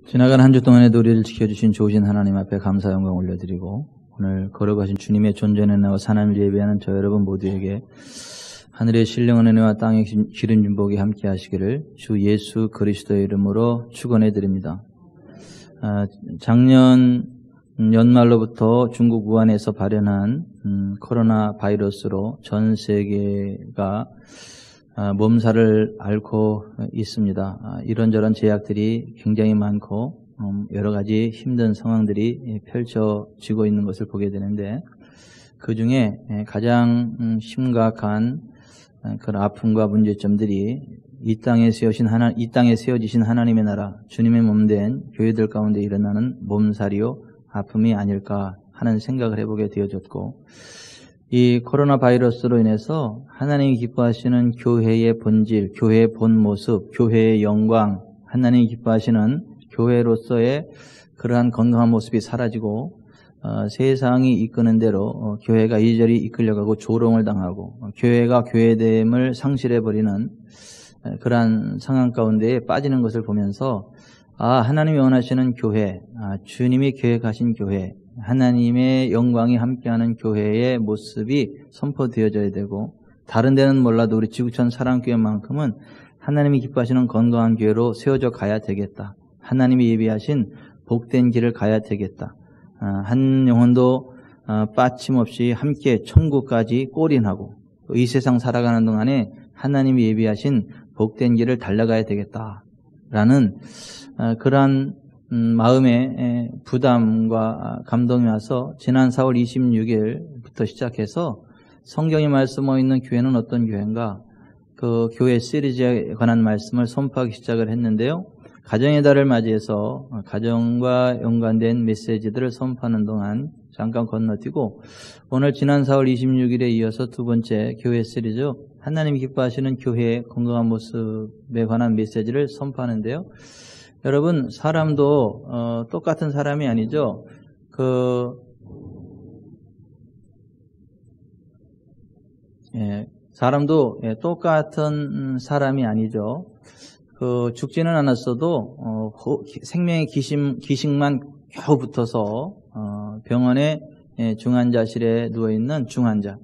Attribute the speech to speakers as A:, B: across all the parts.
A: 지나간 한 주 동안에도 우리를 지켜주신 좋으신 하나님 앞에 감사 영광 올려드리고, 오늘 걸어가신 주님의 존재는 나와 사람을 예배하는 저 여러분 모두에게 하늘의 신령한 은혜와 땅의 기름 준복이 함께 하시기를 주 예수 그리스도의 이름으로 축원해 드립니다. 작년 연말로부터 중국 우한에서 발현한 코로나 바이러스로 전 세계가 몸살을 앓고 있습니다. 이런저런 제약들이 굉장히 많고 여러 가지 힘든 상황들이 펼쳐지고 있는 것을 보게 되는데, 그 중에 가장 심각한 그런 아픔과 문제점들이 이 땅에 세워지신 하나님의 나라, 주님의 몸된 교회들 가운데 일어나는 몸살이요 아픔이 아닐까 하는 생각을 해보게 되어졌고, 이 코로나 바이러스로 인해서 하나님이 기뻐하시는 교회의 본질, 교회의 본 모습, 교회의 영광, 하나님이 기뻐하시는 교회로서의 그러한 건강한 모습이 사라지고 세상이 이끄는 대로 교회가 이리저리 이끌려가고 조롱을 당하고 교회가 교회됨을 상실해버리는 그러한 상황 가운데에 빠지는 것을 보면서 하나님이 원하시는 교회, 주님이 계획하신 교회, 하나님의 영광이 함께하는 교회의 모습이 선포되어져야 되고, 다른 데는 몰라도 우리 지구촌 사랑교회만큼은 하나님이 기뻐하시는 건강한 교회로 세워져 가야 되겠다. 하나님이 예비하신 복된 길을 가야 되겠다. 한 영혼도 빠짐없이 함께 천국까지 골인하고 이 세상 살아가는 동안에 하나님이 예비하신 복된 길을 달려가야 되겠다라는 그러한 마음의 부담과 감동이 와서 지난 4월 26일부터 시작해서 성경이 말씀하고 있는 교회는 어떤 교회인가, 그 교회 시리즈에 관한 말씀을 선포하기 시작을 했는데요. 가정의 달을 맞이해서 가정과 연관된 메시지들을 선포하는 동안 잠깐 건너뛰고, 오늘 지난 4월 26일에 이어서 두 번째 교회 시리즈 하나님이 기뻐하시는 교회의 건강한 모습에 관한 메시지를 선포하는데요. 여러분, 사람도 똑같은 사람이 아니죠. 사람도 똑같은 사람이 아니죠. 죽지는 않았어도 생명의 기식만 겨우 붙어서 병원의 중환자실에 누워있는 중환자,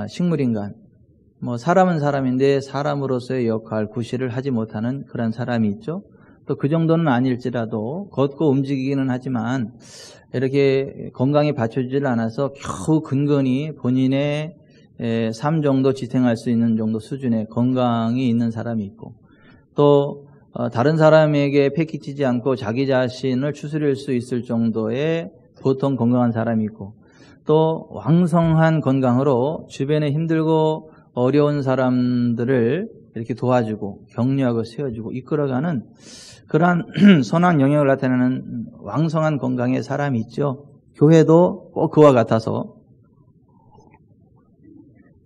A: 식물인간, 사람은 사람인데 사람으로서의 역할, 구실을 하지 못하는 그런 사람이 있죠. 또 그 정도는 아닐지라도 걷고 움직이기는 하지만 이렇게 건강이 받쳐주질 않아서 겨우 근근히 본인의 삶 정도 지탱할 수 있는 정도 수준의 건강이 있는 사람이 있고, 또 다른 사람에게 패키치지 않고 자기 자신을 추스릴 수 있을 정도의 보통 건강한 사람이 있고, 또 왕성한 건강으로 주변에 힘들고 어려운 사람들을 이렇게 도와주고 격려하고 세워주고 이끌어가는 그러한 선한 영역을 나타내는 왕성한 건강의 사람이 있죠. 교회도 꼭 그와 같아서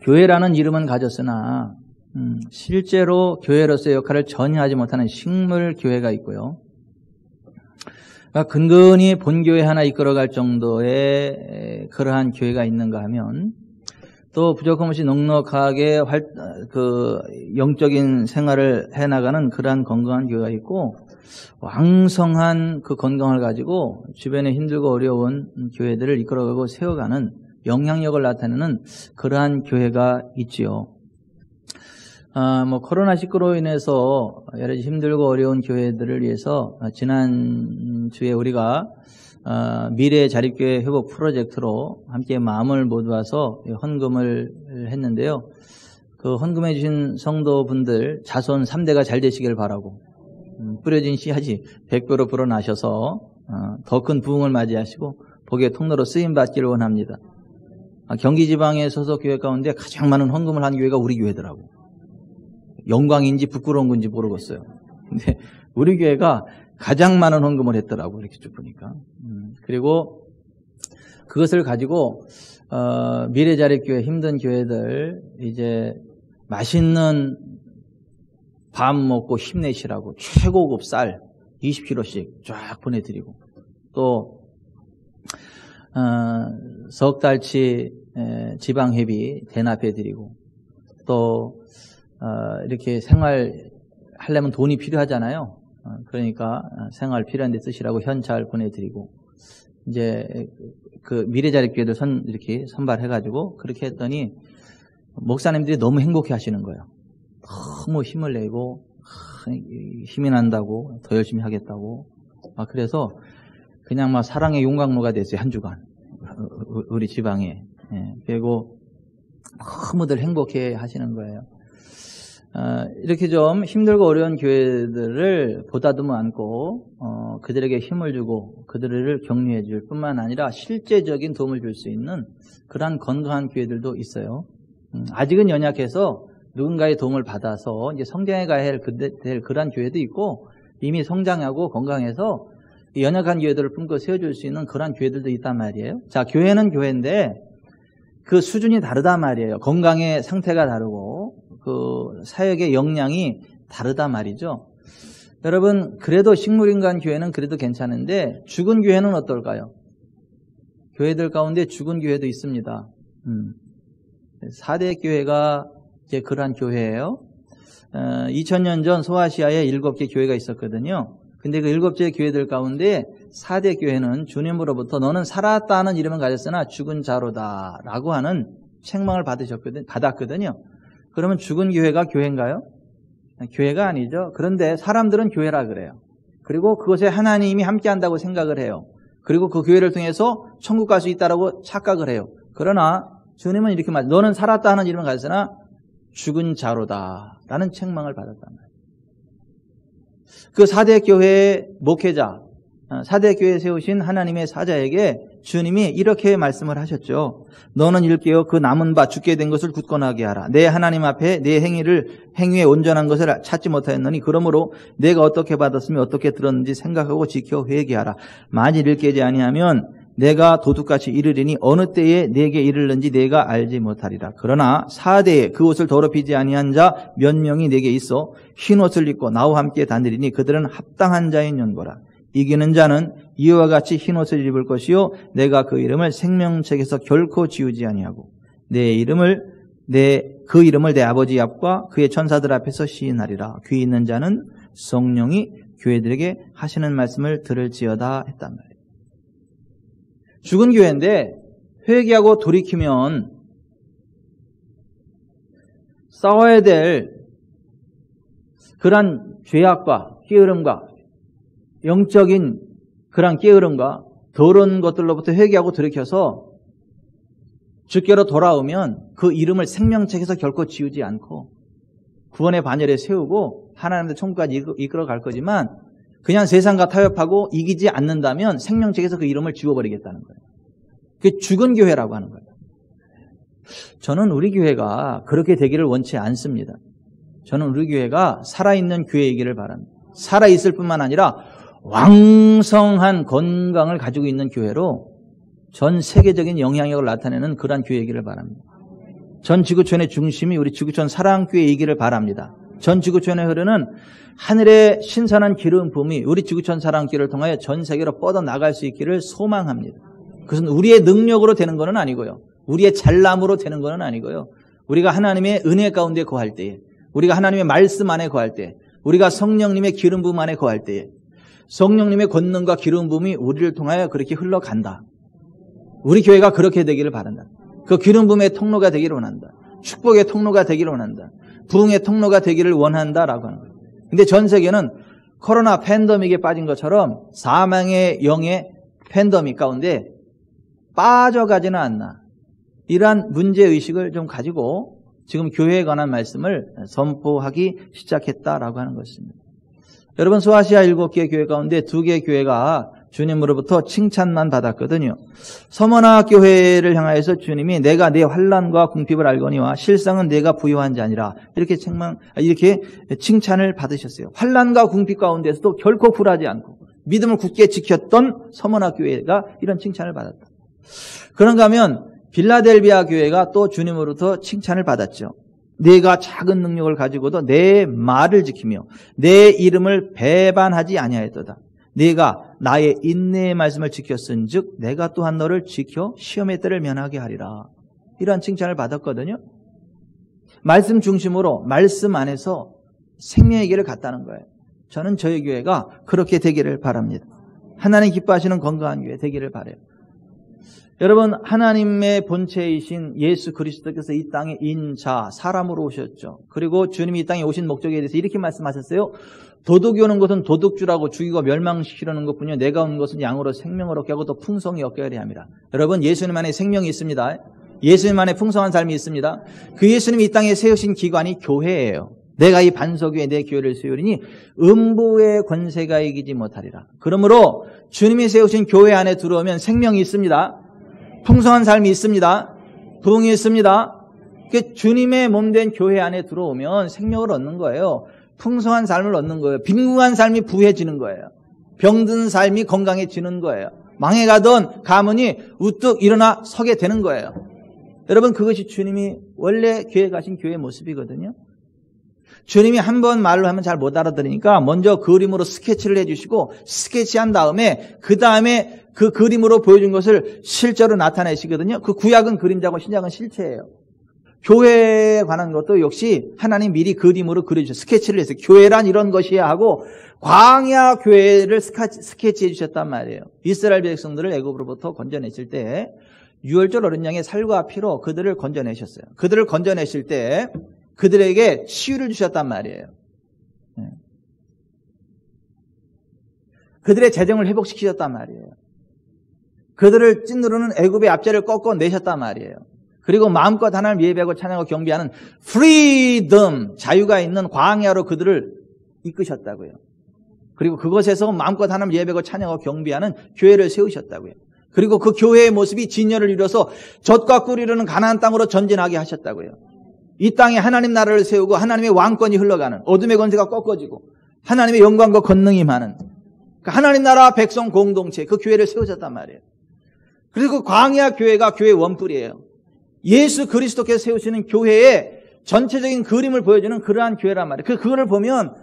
A: 교회라는 이름은 가졌으나 실제로 교회로서의 역할을 전혀 하지 못하는 식물 교회가 있고요. 그러니까 근근히 본교회 하나 이끌어갈 정도의 그러한 교회가 있는가 하면, 또 부족함없이 넉넉하게 영적인 생활을 해나가는 그러한 건강한 교회가 있고, 왕성한 그 건강을 가지고 주변에 힘들고 어려운 교회들을 이끌어가고 세워가는 영향력을 나타내는 그러한 교회가 있지요. 코로나19로 인해서 여러 가지 힘들고 어려운 교회들을 위해서 지난주에 우리가 미래 자립교회 회복 프로젝트로 함께 마음을 모두어서 헌금을 했는데요. 그 헌금해 주신 성도분들 자손 3대가 잘 되시길 바라고, 뿌려진 씨앗이 100배로 불어나셔서 더 큰 부흥을 맞이하시고 복의 통로로 쓰임받기를 원합니다. 경기 지방의 소속 교회 가운데 가장 많은 헌금을 한 교회가 우리 교회더라고. 영광인지 부끄러운 건지 모르겠어요. 근데 우리 교회가 가장 많은 헌금을 했더라고, 이렇게 쭉 보니까. 그리고 그것을 가지고 미래자립교회 힘든 교회들 이제 맛있는 밥 먹고 힘내시라고 최고급 쌀 20kg씩 쫙 보내드리고, 또 석 달치 지방회비 대납해드리고, 또 이렇게 생활하려면 돈이 필요하잖아요. 그러니까 생활 필요한 데 쓰시라고 현찰 보내드리고, 이제 그 미래자립교회들 이렇게 선발해가지고 그렇게 했더니 목사님들이 너무 행복해 하시는 거예요. 너무 힘을 내고 힘이 난다고, 더 열심히 하겠다고. 그래서 그냥 막 사랑의 용광로가 됐어요. 한 주간 우리 지방에. 그리고 너무들 행복해 하시는 거예요. 이렇게 좀 힘들고 어려운 교회들을 보다듬어 안고 그들에게 힘을 주고 그들을 격려해 줄 뿐만 아니라 실제적인 도움을 줄 수 있는 그러한 건강한 교회들도 있어요. 아직은 연약해서 누군가의 도움을 받아서 이제 성장해 가야 될 그러한 교회도 있고, 이미 성장하고 건강해서 연약한 교회들을 품고 세워줄 수 있는 그러한 교회들도 있단 말이에요. 자, 교회는 교회인데 그 수준이 다르단 말이에요. 건강의 상태가 다르고 그 사역의 역량이 다르다 말이죠. 여러분, 그래도 식물인간 교회는 그래도 괜찮은데 죽은 교회는 어떨까요? 교회들 가운데 죽은 교회도 있습니다. 4대 교회가 이제 그러한 교회예요. 2000년 전 소아시아에 7개 교회가 있었거든요. 근데 그 7개 교회들 가운데 4대 교회는 주님으로부터 너는 살았다는 이름을 가졌으나 죽은 자로다 라고 하는 책망을 받았거든요. 그러면 죽은 교회가 교회인가요? 교회가 아니죠. 그런데 사람들은 교회라 그래요. 그리고 그것에 하나님이 함께한다고 생각을 해요. 그리고 그 교회를 통해서 천국 갈 수 있다고 착각을 해요. 그러나 주님은 이렇게 말해요. 너는 살았다는 이름을 가졌으나 죽은 자로다 라는 책망을 받았단 말이에요. 그 4대 교회의 목회자, 4대 교회에 세우신 하나님의 사자에게 주님이 이렇게 말씀을 하셨죠. 너는 일깨어 그 남은 바 죽게 된 것을 굳건하게 하라. 내 하나님 앞에 내 행위에 온전한 것을 찾지 못하였느니 그러므로 내가 어떻게 받았으며 어떻게 들었는지 생각하고 지켜 회개하라. 만일 일깨지 아니하면 내가 도둑같이 이르리니 어느 때에 내게 이르는지 내가 알지 못하리라. 그러나 4대에 그 옷을 더럽히지 아니한 자 몇 명이 내게 있어 흰 옷을 입고 나와 함께 다니리니 그들은 합당한 자인 연고라. 이기는 자는 이와 같이 흰 옷을 입을 것이요 내가 그 이름을 생명책에서 결코 지우지 아니하고 그 이름을 내 아버지 앞과 그의 천사들 앞에서 시인하리라. 귀 있는 자는 성령이 교회들에게 하시는 말씀을 들을지어다 했단 말이에요. 죽은 교회인데 회개하고 돌이키면 싸워야 될 그런 죄악과 게으름과 영적인 그런 게으름과 더러운 것들로부터 회개하고 돌이켜서 주께로 돌아오면 그 이름을 생명책에서 결코 지우지 않고 구원의 반열에 세우고 하나님의 천국까지 이끌어 갈 거지만 그냥 세상과 타협하고 이기지 않는다면 생명책에서 그 이름을 지워버리겠다는 거예요. 그게 죽은 교회라고 하는 거예요. 저는 우리 교회가 그렇게 되기를 원치 않습니다. 저는 우리 교회가 살아있는 교회이기를 바랍니다. 살아있을 뿐만 아니라 왕성한 건강을 가지고 있는 교회로 전 세계적인 영향력을 나타내는 그러한 교회이기를 바랍니다. 전 지구촌의 중심이 우리 지구촌 사랑교회이기를 바랍니다. 전 지구촌에 흐르는 하늘의 신선한 기름 부음이 우리 지구촌 사랑교회를 통하여 전 세계로 뻗어나갈 수 있기를 소망합니다. 그것은 우리의 능력으로 되는 것은 아니고요. 우리의 잘남으로 되는 것은 아니고요. 우리가 하나님의 은혜 가운데 거할 때에, 우리가 하나님의 말씀 안에 거할 때, 우리가 성령님의 기름 부음 안에 거할 때에 성령님의 권능과 기름 부음이 우리를 통하여 그렇게 흘러간다. 우리 교회가 그렇게 되기를 바란다. 그 기름 부음의 통로가 되기를 원한다. 축복의 통로가 되기를 원한다. 부흥의 통로가 되기를 원한다라고 하는 거예요. 근데 전 세계는 코로나 팬데믹에 빠진 것처럼 사망의 영의 팬데믹 가운데 빠져가지는 않나. 이러한 문제의식을 좀 가지고 지금 교회에 관한 말씀을 선포하기 시작했다라고 하는 것입니다. 여러분, 소아시아 7개 교회 가운데 2개 교회가 주님으로부터 칭찬만 받았거든요. 서머나 교회를 향하여서 주님이 내가 내 환난과 궁핍을 알거니와 실상은 내가 부요한 자니라 이렇게 칭찬을 받으셨어요. 환난과 궁핍 가운데서도 결코 굴하지 않고 믿음을 굳게 지켰던 서머나 교회가 이런 칭찬을 받았다. 그런가 하면 빌라델비아 교회가 또 주님으로부터 칭찬을 받았죠. 내가 작은 능력을 가지고도 내 말을 지키며 내 이름을 배반하지 아니하였도다. 네가 나의 인내의 말씀을 지켰은즉 내가 또한 너를 지켜 시험의 때를 면하게 하리라. 이러한 칭찬을 받았거든요. 말씀 중심으로 말씀 안에서 생명의 길을 갔다는 거예요. 저는 저희 교회가 그렇게 되기를 바랍니다. 하나님 기뻐하시는 건강한 교회 되기를 바라요. 여러분, 하나님의 본체이신 예수 그리스도께서 이 땅에 인자, 사람으로 오셨죠. 그리고 주님이 이 땅에 오신 목적에 대해서 이렇게 말씀하셨어요. 도둑이 오는 것은 도둑질하고 죽이고 멸망시키려는 것뿐이요 내가 온 것은 양으로 생명을 얻게 하고 또 풍성히 얻게 하려 함이라. 여러분, 예수님 안에 생명이 있습니다. 예수님 안에 풍성한 삶이 있습니다. 그 예수님이 이 땅에 세우신 기관이 교회예요. 내가 이 반석 위에 내 교회를 세우리니 음부의 권세가 이기지 못하리라. 그러므로 주님이 세우신 교회 안에 들어오면 생명이 있습니다. 풍성한 삶이 있습니다. 부흥이 있습니다. 주님의 몸된 교회 안에 들어오면 생명을 얻는 거예요. 풍성한 삶을 얻는 거예요. 빈궁한 삶이 부해지는 거예요. 병든 삶이 건강해지는 거예요. 망해가던 가문이 우뚝 일어나 서게 되는 거예요. 여러분, 그것이 주님이 원래 교회 가신 교회의 모습이거든요. 주님이 한 번 말로 하면 잘 못 알아들으니까 먼저 그림으로 스케치를 해주시고 스케치한 다음에 그 다음에 그 그림으로 보여준 것을 실제로 나타내시거든요. 그 구약은 그림자고 신약은 실체예요. 교회에 관한 것도 역시 하나님 미리 그림으로 그려주셨어요. 스케치를 했어요. 교회란 이런 것이야 하고 광야 교회를 스케치해 주셨단 말이에요. 이스라엘 백성들을 애굽으로부터 건져내실 때 유월절 어린 양의 살과 피로 그들을 건져내셨어요. 그들을 건져내실 때 그들에게 치유를 주셨단 말이에요. 그들의 재정을 회복시키셨단 말이에요. 그들을 찐누르는 애굽의 압제를 꺾어내셨단 말이에요. 그리고 마음껏 하나님을 예배하고 찬양하고 경배하는 프리덤, 자유가 있는 광야로 그들을 이끄셨다고요. 그리고 그것에서 마음껏 하나님을 예배하고 찬양하고 경배하는 교회를 세우셨다고요. 그리고 그 교회의 모습이 진열을 이뤄서 젖과 꿀이 흐르는 가나안 땅으로 전진하게 하셨다고요. 이 땅에 하나님 나라를 세우고 하나님의 왕권이 흘러가는, 어둠의 권세가 꺾어지고 하나님의 영광과 권능이 많은 하나님 나라 백성 공동체, 그 교회를 세우셨단 말이에요. 그리고 광야 교회가 교회의 원뿔이에요. 예수 그리스도께서 세우시는 교회의 전체적인 그림을 보여주는 그러한 교회란 말이에요. 그거를 보면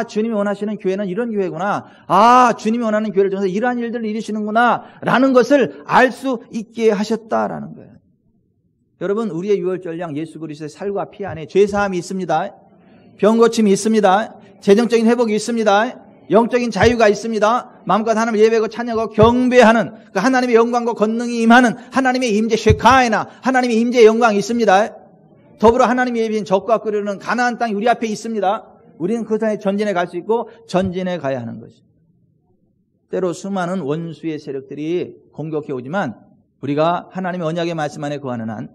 A: 주님이 원하시는 교회는 이런 교회구나. 주님이 원하는 교회를 통해서 이러한 일들을 이루시는구나 라는 것을 알 수 있게 하셨다라는 거예요. 여러분, 우리의 유월절량 예수 그리스도의 살과 피 안에 죄사함이 있습니다. 병고침이 있습니다. 재정적인 회복이 있습니다. 영적인 자유가 있습니다. 마음껏 하나님을 예배하고 찬양하고 경배하는 그 하나님의 영광과 권능이 임하는 하나님의 임재 쉐카에나 하나님의 임재의 영광이 있습니다. 더불어 하나님이 예비한 젖과 꿀이 흐르는 가나안 땅이 우리 앞에 있습니다. 우리는 그 땅에 전진해 갈 수 있고 전진해 가야 하는 것이죠. 때로 수많은 원수의 세력들이 공격해 오지만 우리가 하나님의 언약의 말씀 안에 거하는 한,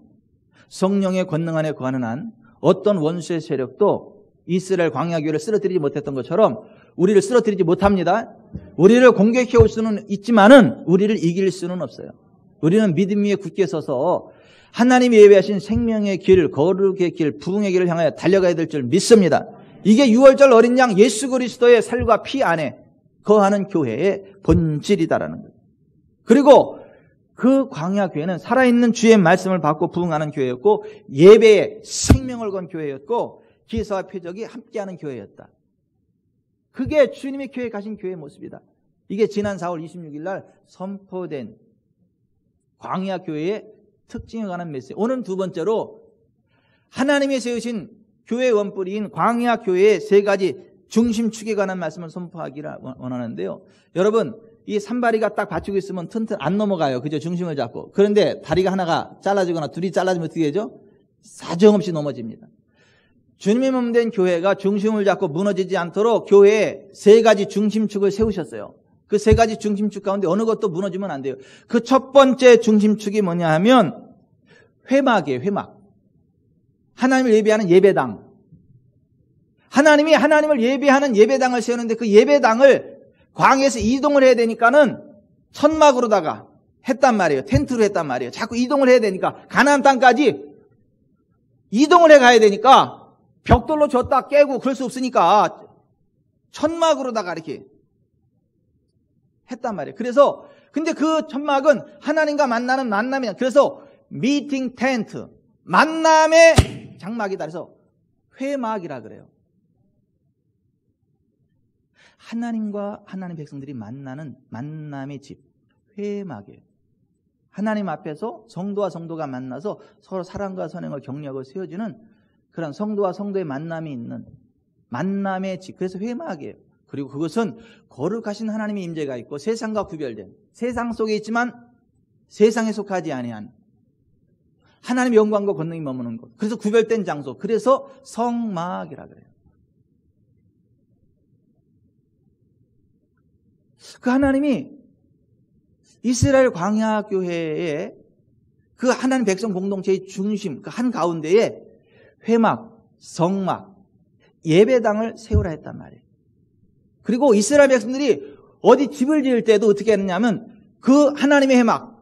A: 성령의 권능 안에 거하는 한 어떤 원수의 세력도 이스라엘 광야교회를 쓰러뜨리지 못했던 것처럼 우리를 쓰러뜨리지 못합니다. 우리를 공격해 올 수는 있지만은 우리를 이길 수는 없어요. 우리는 믿음 위에 굳게 서서 하나님이 예배하신 생명의 길, 거룩의 길, 부흥의 길을 향하여 달려가야 될 줄 믿습니다. 이게 유월절 어린 양 예수 그리스도의 살과 피 안에 거하는 교회의 본질이다라는 거예요. 그리고 그 광야 교회는 살아있는 주의 말씀을 받고 부흥하는 교회였고 예배에 생명을 건 교회였고 기사와 표적이 함께하는 교회였다. 그게 주님의 교회에 가신 교회의 모습이다. 이게 지난 4월 26일 날 선포된 광야 교회의 특징에 관한 메시지. 오늘 두 번째로 하나님이 세우신 교회 원뿔인 광야 교회의 세 가지 중심축에 관한 말씀을 선포하기를 원하는데요. 여러분, 이 산발이가 딱 받치고 있으면 튼튼 안 넘어가요. 그죠? 중심을 잡고. 그런데 다리가 하나가 잘라지거나 둘이 잘라지면 어떻게 되죠? 사정없이 넘어집니다. 주님의 몸 된 교회가 중심을 잡고 무너지지 않도록 교회에 세 가지 중심축을 세우셨어요. 그 세 가지 중심축 가운데 어느 것도 무너지면 안 돼요. 그 첫 번째 중심축이 뭐냐 하면 회막이에요. 회막. 하나님을 예배하는 예배당. 하나님이 하나님을 예배하는 예배당을 세우는데 그 예배당을 광야에서 이동을 해야 되니까는 천막으로다가 했단 말이에요. 텐트로 했단 말이에요. 자꾸 이동을 해야 되니까 가나안 땅까지 이동을 해 가야 되니까 벽돌로 졌다 깨고 그럴 수 없으니까 천막으로다가 이렇게 했단 말이에요. 그래서 근데 그 천막은 하나님과 만나는 만남이야. 그래서 미팅 텐트, 만남의 장막이다. 그래서 회막이라 그래요. 하나님과 하나님 백성들이 만나는 만남의 집, 회막이에요. 하나님 앞에서 성도와 성도가 만나서 서로 사랑과 선행을 격려하고 세워지는 그런 성도와 성도의 만남이 있는 만남의 집. 그래서 회막이에요. 그리고 그것은 거룩하신 하나님의 임재가 있고 세상과 구별된, 세상 속에 있지만 세상에 속하지 아니한 하나님의 영광과 권능이 머무는 곳. 그래서 구별된 장소. 그래서 성막이라 그래요. 그 하나님이 이스라엘 광야 교회의 그 하나님 백성 공동체의 중심, 그 한가운데에 회막, 성막, 예배당을 세우라 했단 말이에요. 그리고 이스라엘 백성들이 어디 집을 지을 때도 어떻게 했느냐면 그 하나님의 회막,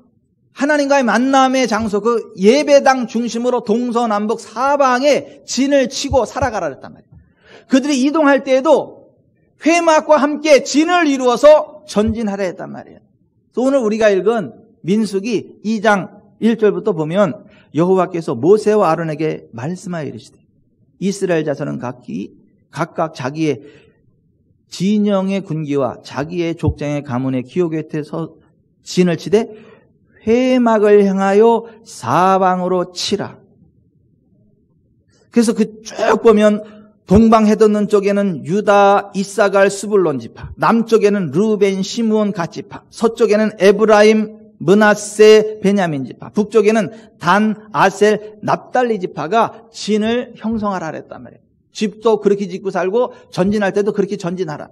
A: 하나님과의 만남의 장소, 그 예배당 중심으로 동서남북 사방에 진을 치고 살아가라 했단 말이에요. 그들이 이동할 때에도 회막과 함께 진을 이루어서 전진하라 했단 말이에요. 오늘 우리가 읽은 민수기 2장 1절부터 보면 여호와께서 모세와 아론에게 말씀하여 이르시되 이스라엘 자손은 각각 자기의 진영의 군기와 자기의 족장의 가문의 기호 곁에 서 진을 치되 회막을 향하여 사방으로 치라. 그래서 그 쭉 보면 동방 해돋는 쪽에는 유다, 이사갈, 스불론 지파, 남쪽에는 르벤, 시므온, 갓 지파, 서쪽에는 에브라임, 므낫세, 베냐민 지파, 북쪽에는 단, 아셀, 납달리 지파가 진을 형성하라 그랬단 말이에요. 집도 그렇게 짓고 살고 전진할 때도 그렇게 전진하라.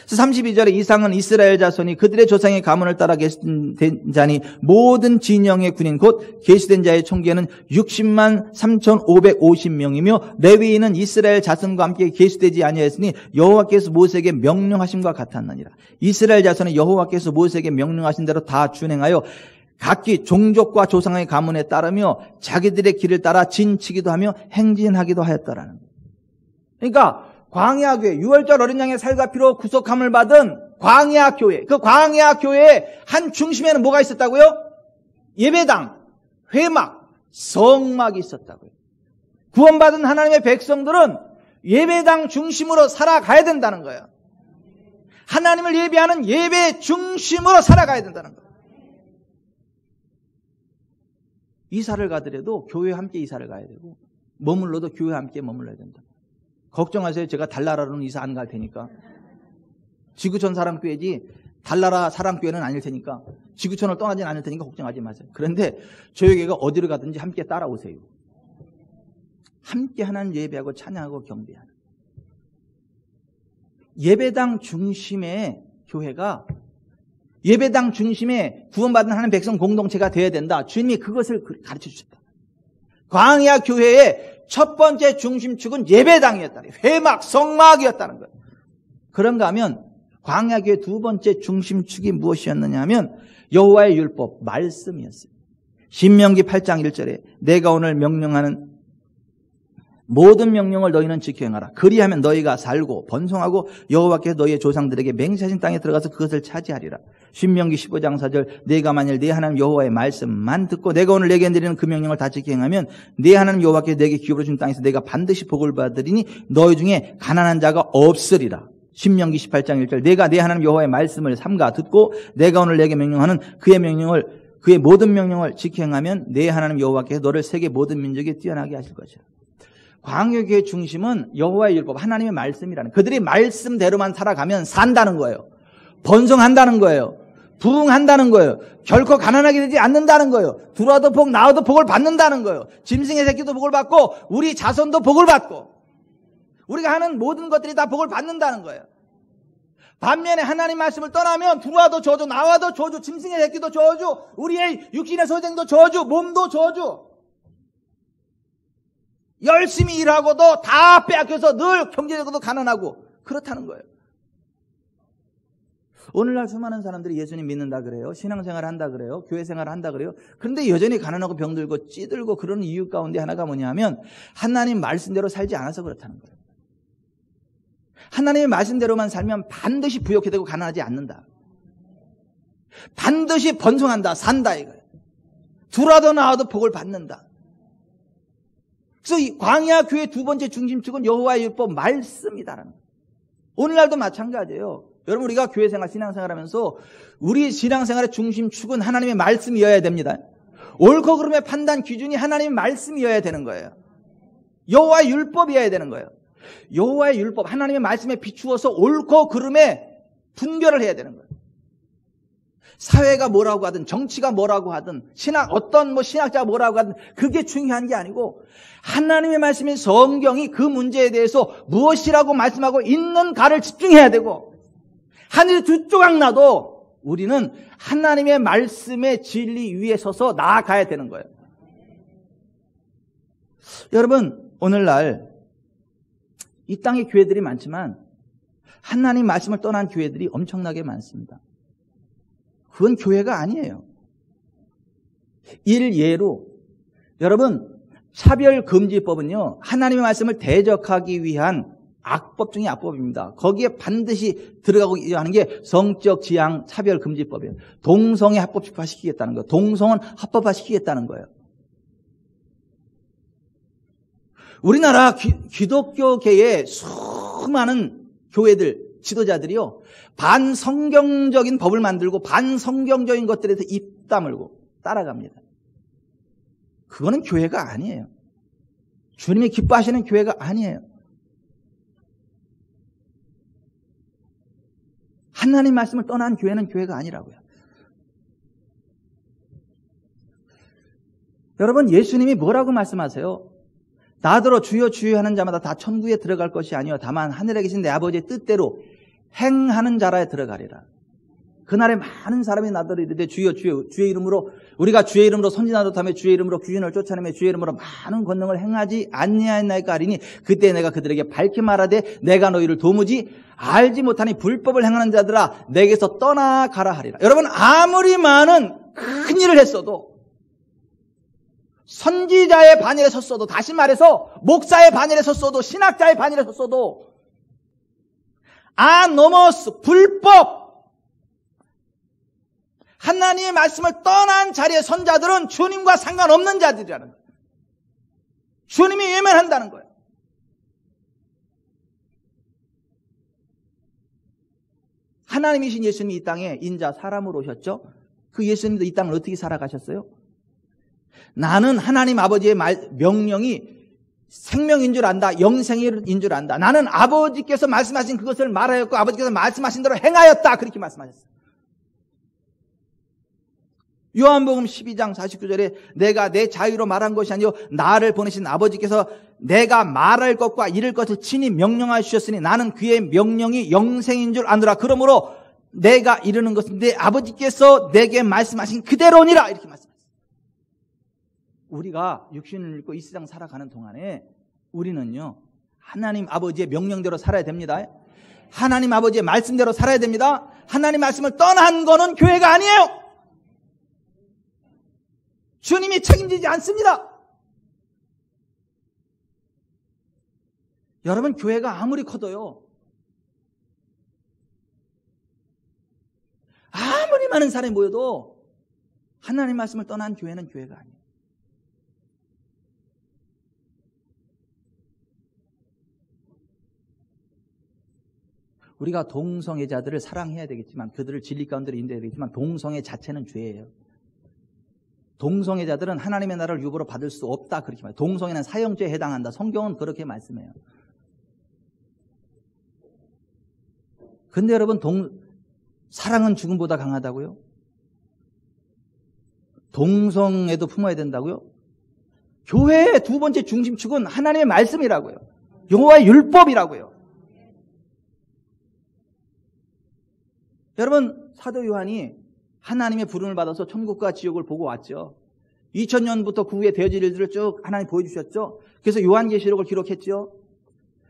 A: 32절에 이상은 이스라엘 자손이 그들의 조상의 가문을 따라 계수된 자니 모든 진영의 군인 곧 계수된 자의 총계는 60만 3,550명이며 레위인은 이스라엘 자손과 함께 계수되지 아니하였으니 여호와께서 모세에게 명령하심과 같았느니라. 이스라엘 자손은 여호와께서 모세에게 명령하신 대로 다 준행하여 각기 종족과 조상의 가문에 따르며 자기들의 길을 따라 진치기도 하며 행진하기도 하였더라는 거예요. 그러니까 광야교회, 6월절 어린 양의 살과 피로 구속함을 받은 광야교회, 그 광야교회의 한 중심에는 뭐가 있었다고요? 예배당, 회막, 성막이 있었다고요. 구원받은 하나님의 백성들은 예배당 중심으로 살아가야 된다는 거예요. 하나님을 예배하는 예배 중심으로 살아가야 된다는 거예요. 이사를 가더라도 교회와 함께 이사를 가야 되고 머물러도 교회와 함께 머물러야 된다. 걱정하세요. 제가 달나라로는 이사 안 갈 테니까. 지구촌 사랑교회지 달나라 사랑교회는 아닐 테니까 지구촌을 떠나진 않을 테니까 걱정하지 마세요. 그런데 저희가 어디를 가든지 함께 따라오세요. 함께 하나님 예배하고 찬양하고 경배하는 예배당 중심의 교회가 예배당 중심의 구원받은 하나님 백성 공동체가 되어야 된다. 주님이 그것을 가르쳐 주셨다. 광야 교회의 첫 번째 중심축은 예배당이었다. 회막, 성막이었다는 거예요. 그런가 하면 광야교회 두 번째 중심축이 무엇이었느냐 하면 여호와의 율법, 말씀이었어요. 신명기 8장 1절에 내가 오늘 명령하는 모든 명령을 너희는 지켜 행하라. 그리하면 너희가 살고 번성하고 여호와께서 너희의 조상들에게 맹세하신 땅에 들어가서 그것을 차지하리라. 신명기 15장 4절 내가 만일 네 하나님 여호와의 말씀만 듣고 내가 오늘 내게 드리는 그 명령을 다 지켜 행하면 네 하나님 여호와께서 내게 기업으로 준 땅에서 내가 반드시 복을 받으리니 너희 중에 가난한 자가 없으리라. 신명기 18장 1절 내가 네 하나님 여호와의 말씀을 삼가 듣고 내가 오늘 내게 명령하는 그의 모든 명령을 지켜 행하면 네 하나님 여호와께서 너를 세계 모든 민족에 뛰어나게 하실 것이라. 광야교회 중심은 여호와의 율법, 하나님의 말씀이라는 그들이 말씀대로만 살아가면 산다는 거예요. 번성한다는 거예요. 부흥한다는 거예요. 결코 가난하게 되지 않는다는 거예요. 들어와도 복, 나와도 복을 받는다는 거예요. 짐승의 새끼도 복을 받고 우리 자손도 복을 받고 우리가 하는 모든 것들이 다 복을 받는다는 거예요. 반면에 하나님 말씀을 떠나면 들어와도 저주, 나와도 저주, 짐승의 새끼도 저주, 우리의 육신의 소생도 저주, 몸도 저주. 열심히 일하고도 다 빼앗겨서 늘 경제적으로도 가난하고 그렇다는 거예요. 오늘날 수많은 사람들이 예수님 믿는다 그래요. 신앙생활을 한다 그래요. 교회생활을 한다 그래요. 그런데 여전히 가난하고 병들고 찌들고 그런 이유 가운데 하나가 뭐냐면 하나님 말씀대로 살지 않아서 그렇다는 거예요. 하나님의 말씀대로만 살면 반드시 부욕해 되고 가난하지 않는다. 반드시 번성한다. 산다 이거예요. 들어와도 나와도 복을 받는다. 그래서 이 광야교회 두 번째 중심축은 여호와의 율법 말씀이다라는 거예요. 오늘날도 마찬가지예요. 여러분 우리가 교회생활, 신앙생활하면서 우리 신앙생활의 중심축은 하나님의 말씀이어야 됩니다. 옳고 그름의 판단 기준이 하나님의 말씀이어야 되는 거예요. 여호와의 율법이어야 되는 거예요.
B: 여호와의 율법, 하나님의 말씀에 비추어서 옳고 그름에 분별을 해야 되는 거예요. 사회가 뭐라고 하든, 정치가 뭐라고 하든, 어떤 신학자가 뭐라고 하든, 그게 중요한 게 아니고, 하나님의 말씀인 성경이 그 문제에 대해서 무엇이라고 말씀하고 있는가를 집중해야 되고, 하늘이 두 조각 나도 우리는 하나님의 말씀의 진리 위에 서서 나아가야 되는 거예요. 여러분, 오늘날 이 땅에 교회들이 많지만 하나님 말씀을 떠난 교회들이 엄청나게 많습니다. 그건 교회가 아니에요. 일예로 여러분, 차별금지법은요, 하나님의 말씀을 대적하기 위한 악법 중에 악법입니다. 거기에 반드시 들어가고 하는 게 성적 지향 차별금지법이에요. 동성애 합법화시키겠다는 거예요. 동성은 합법화시키겠다는 거예요. 우리나라 기독교계의 수많은 교회들, 지도자들이요, 반성경적인 법을 만들고 반성경적인 것들에서 입 다물고 따라갑니다. 그거는 교회가 아니에요. 주님이 기뻐하시는 교회가 아니에요. 하나님 말씀을 떠난 교회는 교회가 아니라고요. 여러분, 예수님이 뭐라고 말씀하세요? 나더러 주여 주여 하는 자마다 다 천국에 들어갈 것이 아니요 다만 하늘에 계신 내 아버지의 뜻대로 행하는 자라에 들어가리라. 그날에 많은 사람이 나더러 이르되 주여 주여, 주의 이름으로, 우리가 주의 이름으로 선지자노릇하며 주의 이름으로 귀신을 쫓아내며 주의 이름으로 많은 권능을 행하지 아니하였나이까 하리니 그때 내가 그들에게 밝히 말하되 내가 너희를 도무지 알지 못하니 불법을 행하는 자들아 내게서 떠나가라 하리라. 여러분, 아무리 많은 큰 일을 했어도, 선지자의 반열에 섰어도, 다시 말해서 목사의 반열에 섰어도, 신학자의 반열에 섰어도, 아노모스, 불법, 하나님의 말씀을 떠난 자리의 선자들은 주님과 상관없는 자들이라는 거예요. 주님이 외면한다는 거예요. 하나님이신 예수님이 이 땅에 인자 사람으로 오셨죠. 그 예수님도 이 땅을 어떻게 살아가셨어요? 나는 하나님 아버지의 명령이 생명인 줄 안다, 영생인 줄 안다. 나는 아버지께서 말씀하신 그것을 말하였고 아버지께서 말씀하신 대로 행하였다, 그렇게 말씀하셨어요. 요한복음 12장 49절에 내가 내 자유로 말한 것이 아니요 나를 보내신 아버지께서 내가 말할 것과 이를 것을 친히 명령하셨으니 나는 그의 명령이 영생인 줄 아노라. 그러므로 내가 이르는 것은 내 아버지께서 내게 말씀하신 그대로니라, 이렇게 말씀하셨어요. 우리가 육신을 입고 이 세상 살아가는 동안에 우리는요, 하나님 아버지의 명령대로 살아야 됩니다. 하나님 아버지의 말씀대로 살아야 됩니다. 하나님 말씀을 떠난 거는 교회가 아니에요. 주님이 책임지지 않습니다. 여러분, 교회가 아무리 커도요, 아무리 많은 사람이 모여도 하나님 말씀을 떠난 교회는 교회가 아니에요. 우리가 동성애자들을 사랑해야 되겠지만, 그들을 진리 가운데로 인도해야 되겠지만, 동성애 자체는 죄예요. 동성애자들은 하나님의 나라를 유보로 받을 수 없다, 그렇게 말해요. 동성애는 사형죄에 해당한다. 성경은 그렇게 말씀해요. 근데 여러분, 사랑은 죽음보다 강하다고요? 동성애도 품어야 된다고요? 교회의 두 번째 중심축은 하나님의 말씀이라고요. 여호와의 율법이라고요. 여러분, 사도 요한이 하나님의 부름을 받아서 천국과 지옥을 보고 왔죠. 2000년부터 그 후에 되어질 일들을 쭉 하나님 보여주셨죠. 그래서 요한계시록을 기록했죠.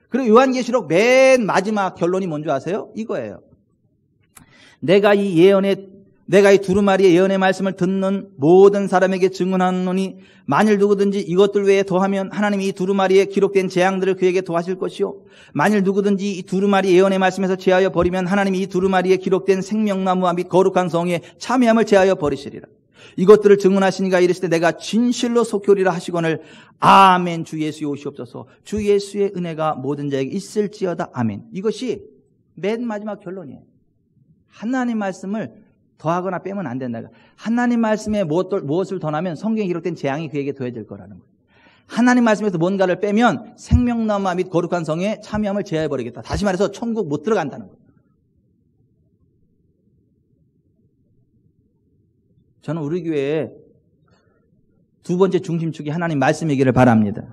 B: 그리고 요한계시록 맨 마지막 결론이 뭔지 아세요? 이거예요. 내가 이 두루마리의 예언의 말씀을 듣는 모든 사람에게 증언하노니 만일 누구든지 이것들 외에 더하면 하나님이 이 두루마리에 기록된 재앙들을 그에게 더하실 것이요 만일 누구든지 이 두루마리 예언의 말씀에서 제하여 버리면 하나님이 이 두루마리에 기록된 생명나무와 및 거룩한 성에 참여함을 제하여 버리시리라. 이것들을 증언하시니가 이르시되 내가 진실로 속효리라 하시거늘 아멘. 주 예수의 오시옵소서. 주 예수의 은혜가 모든 자에게 있을지어다. 아멘. 이것이 맨 마지막 결론이에요. 하나님 말씀을 더하거나 빼면 안 된다. 하나님 말씀에 무엇을 더하면 성경에 기록된 재앙이 그에게 더해질 거라는 거예요. 하나님 말씀에서 뭔가를 빼면 생명나무 및 거룩한 성에 참여함을 제하해버리겠다. 다시 말해서 천국 못 들어간다는 거예요. 저는 우리 교회에 두 번째 중심축이 하나님 말씀이기를 바랍니다.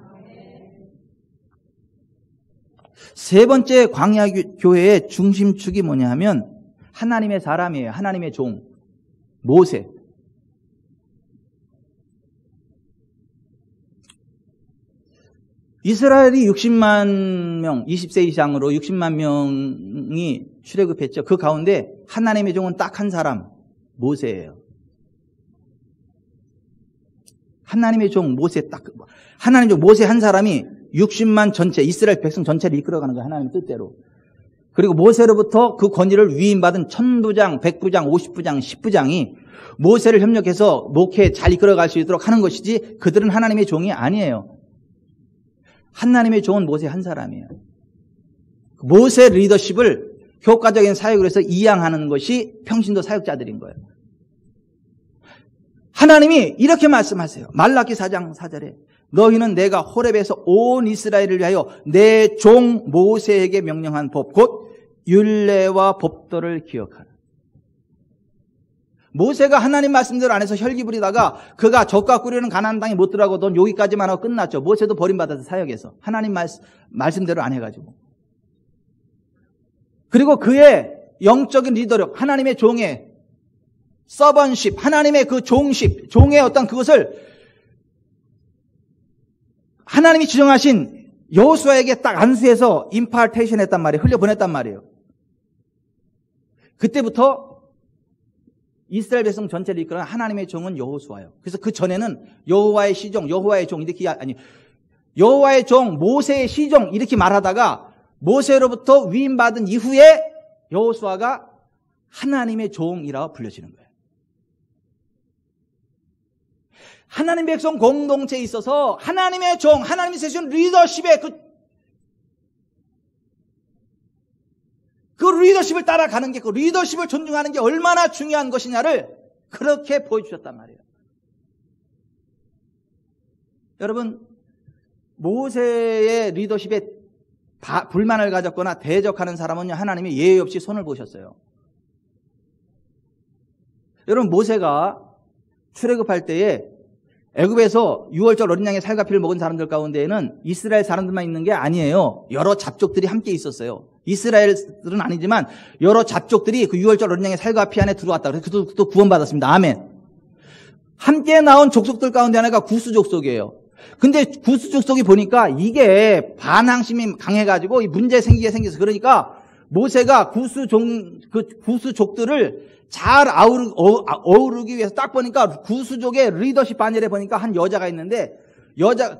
B: 세 번째 광야 교회의 중심축이 뭐냐 하면 하나님의 사람이에요. 하나님의 종 모세. 이스라엘이 60만 명, 20세 이상으로 60만 명이 출애굽했죠. 그 가운데 하나님의 종은 딱 한 사람, 모세예요. 하나님의 종 모세 딱, 하나님의 종 모세 한 사람이 60만 전체, 이스라엘 백성 전체를 이끌어가는 거예요. 하나님 뜻대로. 그리고 모세로부터 그 권위를 위임받은 1000부장, 100부장, 50부장, 10부장이 모세를 협력해서 목회 잘 이끌어갈 수 있도록 하는 것이지 그들은 하나님의 종이 아니에요. 하나님의 종은 모세 한 사람이에요. 모세 리더십을 효과적인 사역으로 해서 이양하는 것이 평신도 사역자들인 거예요. 하나님이 이렇게 말씀하세요. 말라기 4장 4절에 너희는 내가 호렙에서 온 이스라엘을 위하여 내 종 모세에게 명령한 법 곧 율례와 법도를 기억하라. 모세가 하나님 말씀대로 안 해서 혈기 부리다가 그가 젖과 꿀이는 가나안 땅에 못 들어가고 넌 여기까지만 하고 끝났죠. 모세도 버림받아서 사역해서 하나님 말씀대로 안 해가지고. 그리고 그의 영적인 리더력, 하나님의 종의 서번십, 하나님의 그 종십, 종의 어떤 그것을 하나님이 지정하신 여호수아에게 딱 안수해서 임파테이션 했단 말이에요. 흘려보냈단 말이에요. 그때부터 이스라엘 백성 전체를 이끌어간 하나님의 종은 여호수아예요. 그래서 그 전에는 여호와의 시종, 여호와의 종 이렇게 여호와의 종, 모세의 시종 이렇게 말하다가 모세로부터 위임받은 이후에 여호수아가 하나님의 종이라고 불려지는 거예요. 하나님 백성 공동체에 있어서 하나님의 종, 하나님이 세우신 리더십의 그 리더십을 따라가는 게, 그 리더십을 존중하는 게 얼마나 중요한 것이냐를 그렇게 보여주셨단 말이에요. 여러분, 모세의 리더십에 불만을 가졌거나 대적하는 사람은 하나님이 예외 없이 손을 보셨어요. 여러분, 모세가 출애굽할 때에 애굽에서 6월절 어린 양의 살과 피를 먹은 사람들 가운데에는 이스라엘 사람들만 있는 게 아니에요. 여러 잡족들이 함께 있었어요. 이스라엘들은 아니지만 여러 잡족들이 그 6월절 어린 양의 살과 피 안에 들어왔다. 그래서 그도 구원받았습니다. 아멘. 함께 나온 족속들 가운데 하나가 구스 족속이에요. 근데 구스 족속이 보니까 이게 반항심이 강해가지고 문제 생겨서 그러니까 모세가 구스족들을 잘 어우르기 위해서 딱 보니까 구스족의 리더십 반열에 보니까 한 여자가 있는데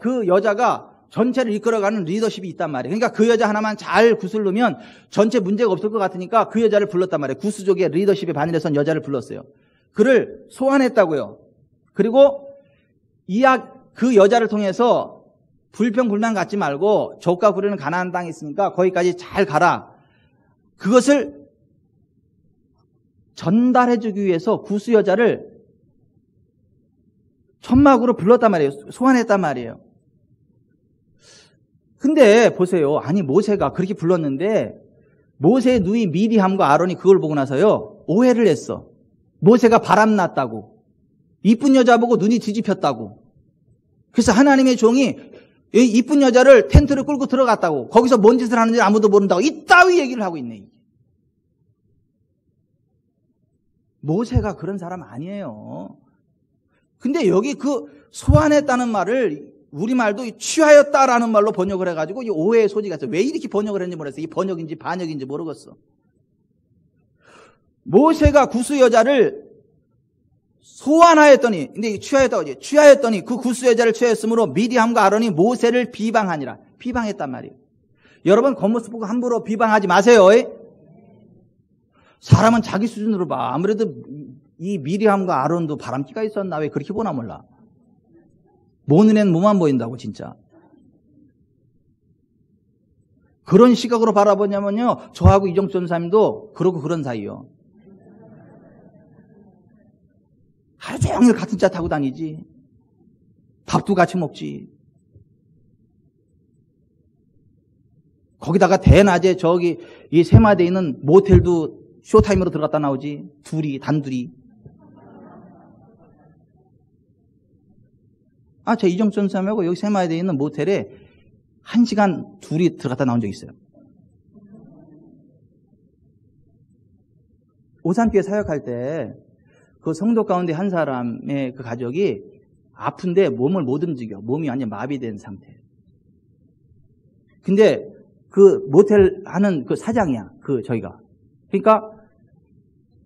B: 그 여자가 전체를 이끌어가는 리더십이 있단 말이에요. 그러니까 그 여자 하나만 잘 구슬르면 전체 문제가 없을 것 같으니까 그 여자를 불렀단 말이에요. 구스족의 리더십의 반열에 선 여자를 불렀어요. 그를 소환했다고요. 그리고 그 여자를 통해서 불평불만 갖지 말고 젖과 꿀이는 가나안 땅에 있으니까 거기까지 잘 가라. 그것을 전달해주기 위해서 구스 여자를 천막으로 불렀단 말이에요. 소환했단 말이에요. 근데 보세요. 아니 모세가 그렇게 불렀는데 모세의 누이 미리함과 아론이 그걸 보고 나서요 오해를 했어. 모세가 바람났다고, 이쁜 여자 보고 눈이 뒤집혔다고. 그래서 하나님의 종이 이쁜 여자를 텐트를 끌고 들어갔다고, 거기서 뭔 짓을 하는지 아무도 모른다고 이따위 얘기를 하고 있네. 모세가 그런 사람 아니에요. 근데 여기 그 소환했다는 말을 우리말도 취하였다라는 말로 번역을 해가지고 이 오해의 소지가 있어요. 왜 이렇게 번역을 했는지 모르겠어. 이 번역인지 반역인지 모르겠어. 모세가 구스 여자를 소환하였더니, 근데 취하였더니 그 구스 여자를 취하였으므로 미리함과 아론이 모세를 비방하니라. 비방했단 말이에요. 여러분 겉모습 보고 함부로 비방하지 마세요. 사람은 자기 수준으로 봐. 아무래도 이 미리함과 아론도 바람기가 있었나? 왜 그렇게 보나 몰라. 모 눈에는 뭐만 보인다고 진짜. 그런 시각으로 바라보냐면요, 저하고 이정수 전사님도 그러고 그런 사이요. 하루 종일 같은 차 타고 다니지. 밥도 같이 먹지. 거기다가 대낮에 저기 이 세마대에 있는 모텔도 쇼타임으로 들어갔다 나오지. 둘이, 단둘이. 저 이정천 사람하고 여기 세마대에 있는 모텔에 1시간 둘이 들어갔다 나온 적 있어요. 오산교회 사역할 때 그 성도 가운데 한 사람의 그 가족이 아픈데 몸을 못 움직여. 몸이 완전 마비된 상태. 근데 그 모텔 하는 그 사장이야. 저희가. 그러니까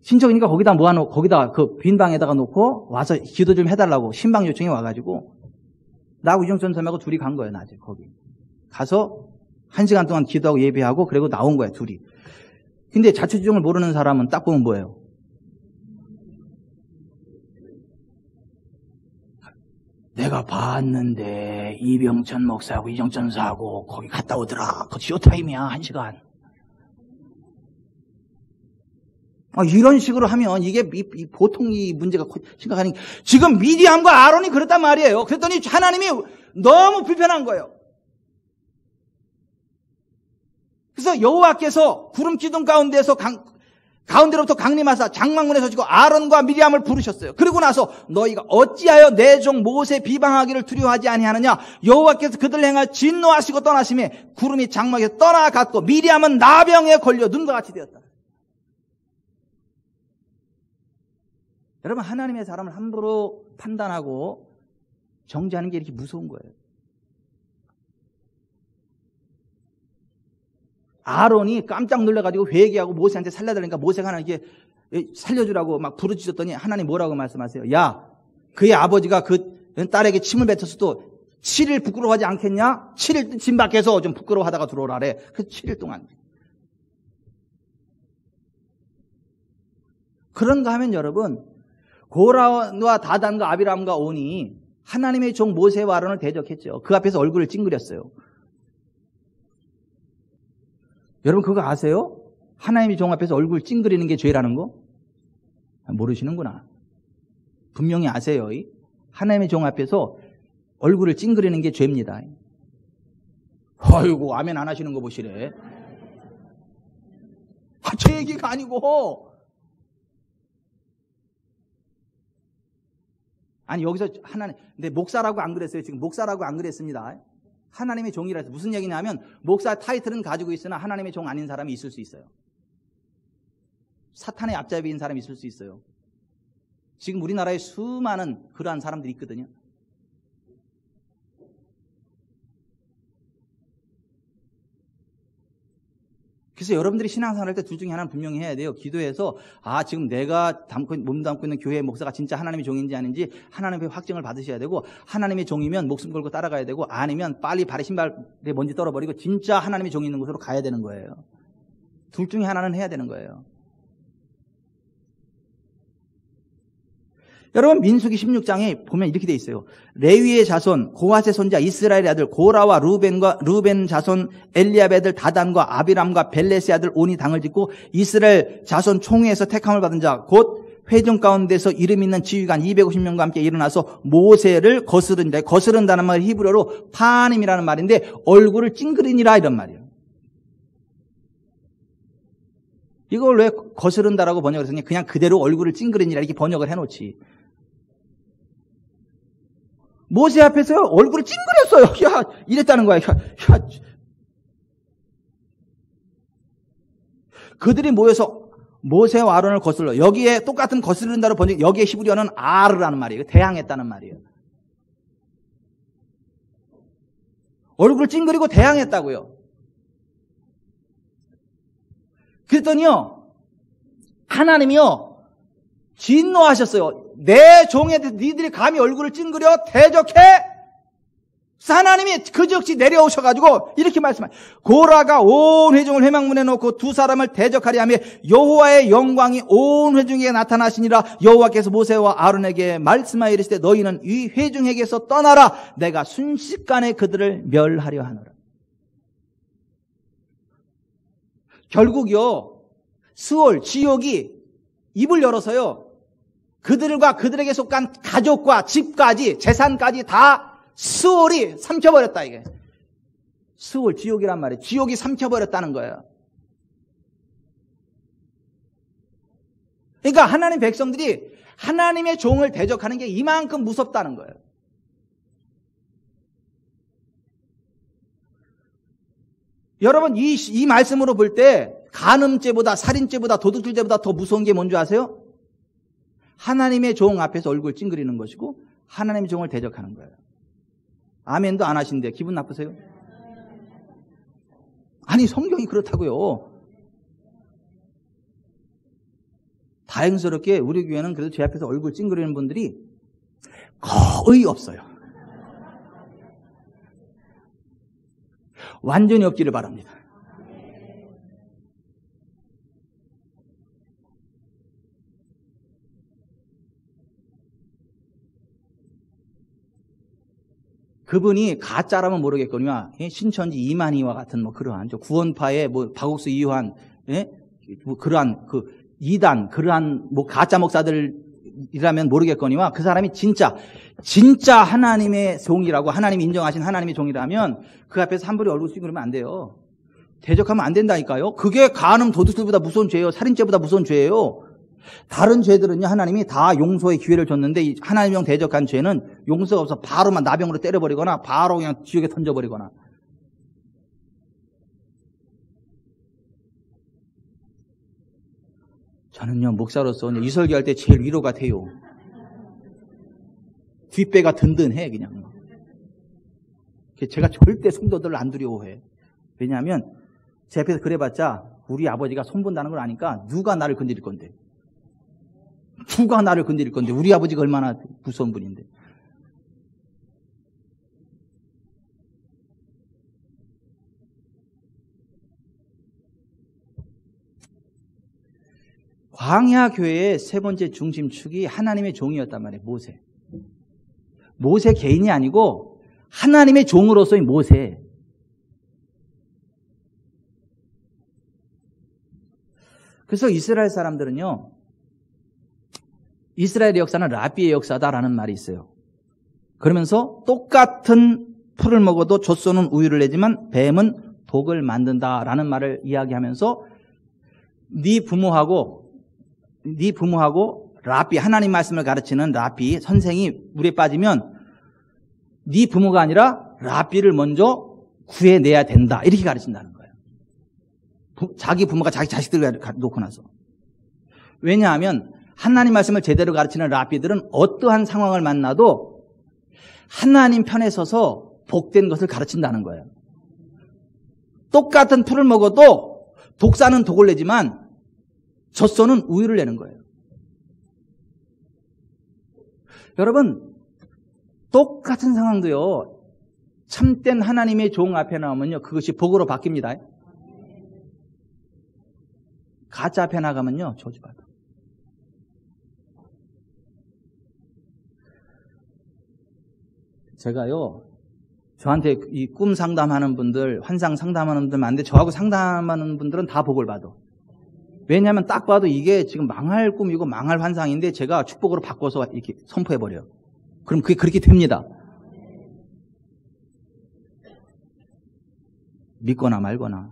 B: 신청이니까 거기다 모아놓고 거기다 그 빈 방에다가 놓고 와서 기도 좀 해달라고 신방 요청이 와가지고 나하고 이정천 선생님하고 둘이 간 거예요. 낮에 거기 가서 1시간 동안 기도하고 예배하고 그리고 나온 거야. 둘이. 근데 자초지종을 모르는 사람은 딱 보면 뭐예요? 내가 봤는데 이병천 목사하고 이정천 사하고 거기 갔다 오더라. 그 쇼타임이야. 1시간. 이런 식으로 하면 이게 보통 이 문제가 심각하니 지금 미디암과 아론이 그랬단 말이에요. 그랬더니 하나님이 너무 불편한 거예요. 그래서 여호와께서 구름 기둥 가운데서 가운데로부터 강림하사 장막문에 서시고 아론과 미리암을 부르셨어요. 그리고 나서 너희가 어찌하여 내 종 모세 비방하기를 두려워하지 아니하느냐. 여호와께서 그들 행하여 진노하시고 떠나심에 구름이 장막에서 떠나갔고 미리암은 나병에 걸려 눈과 같이 되었다. 여러분, 하나님의 사람을 함부로 판단하고 정죄하는 게 이렇게 무서운 거예요. 아론이 깜짝 놀라가지고 회개하고 모세한테 살려달라니까 모세가 하나님께 살려주라고 막 부르짖었더니 하나님 뭐라고 말씀하세요? 야, 그의 아버지가 그 딸에게 침을 뱉었어도 7일 부끄러워하지 않겠냐? 7일 집 밖에서 좀 부끄러워하다가 들어오라래. 그 7일 동안. 그런가 하면 여러분, 고라와 다단과 아비람과 온이 하나님의 종 모세와 아론을 대적했죠. 그 앞에서 얼굴을 찡그렸어요. 여러분 그거 아세요? 하나님의 종 앞에서 얼굴 찡그리는 게 죄라는 거? 모르시는구나. 분명히 아세요. 하나님의 종 앞에서 얼굴을 찡그리는 게 죄입니다. 아이고 아멘 안 하시는 거 보시래. 제 얘기가 아니고. 아니 여기서 하나님, 근데 목사라고 안 그랬어요. 지금 목사라고 안 그랬습니다. 하나님의 종이라 해서 무슨 얘기냐면 목사 타이틀은 가지고 있으나 하나님의 종 아닌 사람이 있을 수 있어요. 사탄의 앞잡이인 사람이 있을 수 있어요. 지금 우리나라에 수많은 그러한 사람들이 있거든요. 그래서 여러분들이 신앙생활 할 때 둘 중에 하나는 분명히 해야 돼요. 기도해서 지금 내가 몸 담고 있는 교회 목사가 진짜 하나님의 종인지 아닌지 하나님의 확증을 받으셔야 되고, 하나님의 종이면 목숨 걸고 따라가야 되고, 아니면 빨리 발에 신발에 먼지 떨어버리고 진짜 하나님의 종이 있는 곳으로 가야 되는 거예요. 둘 중에 하나는 해야 되는 거예요. 여러분 민수기 16장에 보면 이렇게 돼 있어요. 레위의 자손 고핫의 손자 이스라엘의 아들 고라와 루벤 자손 엘리압의 아들 다단과 아비람과 벨렛의 아들 온이 당을 짓고 이스라엘 자손 총회에서 택함을 받은 자 곧 회중 가운데서 이름 있는 지휘관 250명과 함께 일어나서 모세를 거스른다. 거스른다는 말 히브리어로 파님이라는 말인데 얼굴을 찡그리니라 이런 말이에요. 이걸 왜 거스른다라고 번역을 했으냐? 그냥 그대로 얼굴을 찡그리니라 이렇게 번역을 해놓지. 모세 앞에서 얼굴을 찡그렸어요. 야, 이랬다는 거야. 야. 그들이 모여서 모세와 아론을 거슬러. 여기에 똑같은 거스른다로 번역, 여기에 히브리어는 아르라는 말이에요. 대항했다는 말이에요. 얼굴을 찡그리고 대항했다고요. 그랬더니요, 하나님이요, 진노하셨어요. 내 종에 니들이 감히 얼굴을 찡그려 대적해? 그래서 하나님이 그저씨 내려오셔가지고 이렇게 말씀하세요. 고라가 온 회중을 회막문에 놓고 두 사람을 대적하려 하며 여호와의 영광이 온 회중에게 나타나시니라. 여호와께서 모세와 아론에게 말씀하여 이르시되 너희는 이 회중에게서 떠나라. 내가 순식간에 그들을 멸하려 하노라. 결국요, 스올, 지옥이 입을 열어서요, 그들과 그들에게 속한 가족과 집까지, 재산까지 다 스올이 삼켜버렸다, 이게. 스올, 지옥이란 말이에요. 지옥이 삼켜버렸다는 거예요. 그러니까 하나님 백성들이 하나님의 종을 대적하는 게 이만큼 무섭다는 거예요. 여러분, 이 말씀으로 볼 때 간음죄보다, 살인죄보다, 도둑질죄보다 더 무서운 게 뭔지 아세요? 하나님의 종 앞에서 얼굴 찡그리는 것이고 하나님의 종을 대적하는 거예요. 아멘도 안 하시는데 기분 나쁘세요? 아니, 성경이 그렇다고요. 다행스럽게 우리 교회는 그래도 제 앞에서 얼굴 찡그리는 분들이 거의 없어요. 완전히 없기를 바랍니다. 그분이 가짜라면 모르겠거니와 신천지 이만희와 같은 뭐 그러한 구원파의 뭐 박옥수 이유한 뭐 그러한 그 이단 그러한 뭐 가짜 목사들이라면 모르겠거니와 그 사람이 진짜 하나님의 종이라고 하나님이 인정하신 하나님의 종이라면 그 앞에서 함부로 얼굴 쓰고 그러면 안 돼요. 대적하면 안 된다니까요. 그게 간음 도둑질보다 무서운 죄예요. 살인죄보다 무서운 죄예요. 다른 죄들은요, 하나님이 다 용서의 기회를 줬는데 하나님이랑 대적한 죄는 용서가 없어 바로만 나병으로 때려버리거나 바로 그냥 지옥에 던져버리거나. 저는요, 목사로서 이 설교할 때 제일 위로가 돼요. 뒷배가 든든해 그냥. 제가 절대 성도들을 안 두려워해. 왜냐하면 제 앞에서 그래봤자 우리 아버지가 손본다는 걸 아니까 누가 나를 건드릴 건데. 우리 아버지가 얼마나 무서운 분인데. 광야 교회의 세 번째 중심축이 하나님의 종이었단 말이에요. 모세 개인이 아니고 하나님의 종으로서의 모세. 그래서 이스라엘 사람들은요, 이스라엘의 역사는 라비의 역사다라는 말이 있어요. 그러면서 똑같은 풀을 먹어도 젖소는 우유를 내지만 뱀은 독을 만든다라는 말을 이야기하면서 네 부모하고 라비, 하나님 말씀을 가르치는 라비 선생이 물에 빠지면 네 부모가 아니라 라비를 먼저 구해내야 된다, 이렇게 가르친다는 거예요. 자기 부모가 자기 자식들을 놓고 나서. 왜냐하면 하나님 말씀을 제대로 가르치는 라비들은 어떠한 상황을 만나도 하나님 편에 서서 복된 것을 가르친다는 거예요. 똑같은 풀을 먹어도 독사는 독을 내지만 젖소는 우유를 내는 거예요. 여러분, 똑같은 상황도요, 참된 하나님의 종 앞에 나오면요, 그것이 복으로 바뀝니다. 가짜 앞에 나가면요, 저주받아. 제가요, 저한테 이 꿈 상담하는 분들, 환상 상담하는 분들 많은데 저하고 상담하는 분들은 다 복을 받아. 왜냐하면 딱 봐도 이게 지금 망할 꿈이고 망할 환상인데 제가 축복으로 바꿔서 이렇게 선포해버려요. 그럼 그게 그렇게 됩니다. 믿거나 말거나.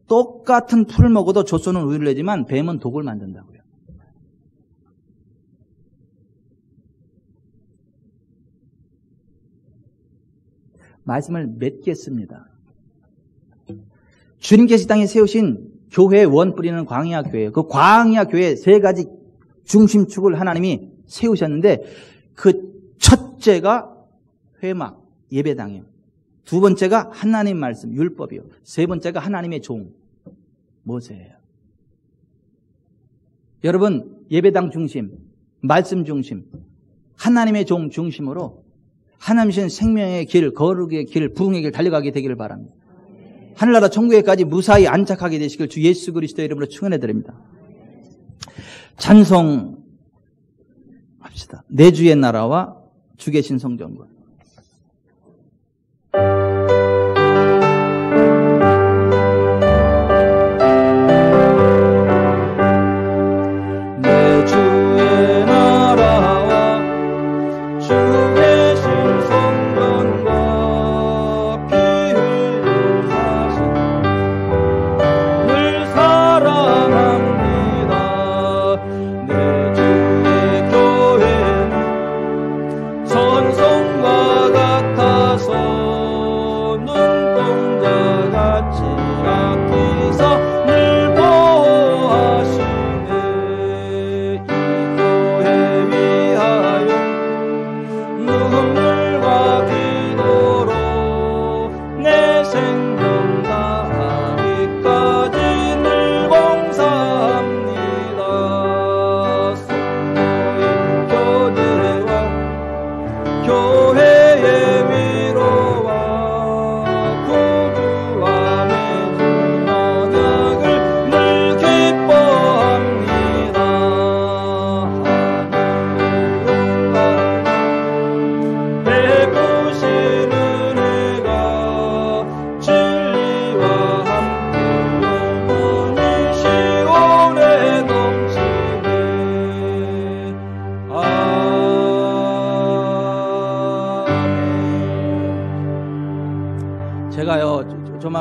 B: 똑같은 풀을 먹어도 젖소는 우유를 내지만 뱀은 독을 만든다고요. 말씀을 맺겠습니다. 주님께서 이 땅에 세우신 교회의 원뿌리는 광야 교회예요. 그 광야 교회 세 가지 중심축을 하나님이 세우셨는데 그 첫째가 회막, 예배당이에요. 두 번째가 하나님 말씀, 율법이요. 세 번째가 하나님의 종, 모세예요. 여러분, 예배당 중심, 말씀 중심, 하나님의 종 중심으로 하나님이신 생명의 길, 거룩의 길, 부흥의 길 달려가게 되기를 바랍니다. 하늘나라 천국에까지 무사히 안착하게 되시길 주 예수 그리스도의 이름으로 축원해 드립니다. 찬송합시다. 내 주의 나라와 주 계신 성전과. 내 주의 나라와 주 계신 성전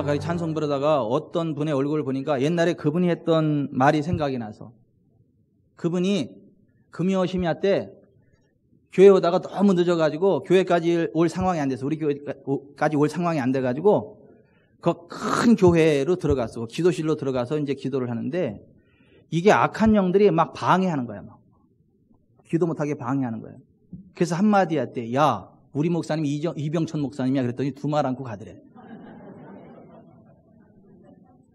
B: 막 찬송 부르다가 어떤 분의 얼굴을 보니까 옛날에 그분이 했던 말이 생각이 나서, 그분이 금요심야 때 교회 오다가 너무 늦어가지고 교회까지 올 상황이 안 돼서, 우리 교회까지 올 상황이 안 돼가지고 그 큰 교회로 들어갔어. 기도실로 들어가서 이제 기도를 하는데 이게 악한 영들이 막 방해하는 거야. 막 기도 못하게 방해하는 거야. 그래서 한마디 했대. 야, 우리 목사님 이병천 목사님이야. 그랬더니 두 말 안고 가더래.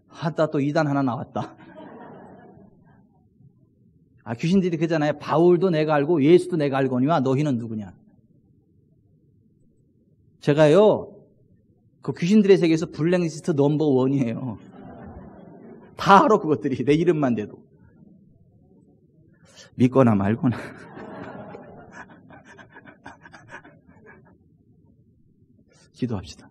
B: 하다 또 이단 하나 나왔다. 귀신들이 그러잖아요. 바울도 내가 알고 예수도 내가 알거니와 너희는 누구냐. 제가요, 그 귀신들의 세계에서 블랙리스트 넘버 원이에요. 다 알아, 그것들이. 내 이름만 대도. 믿거나 말거나. 기도합시다.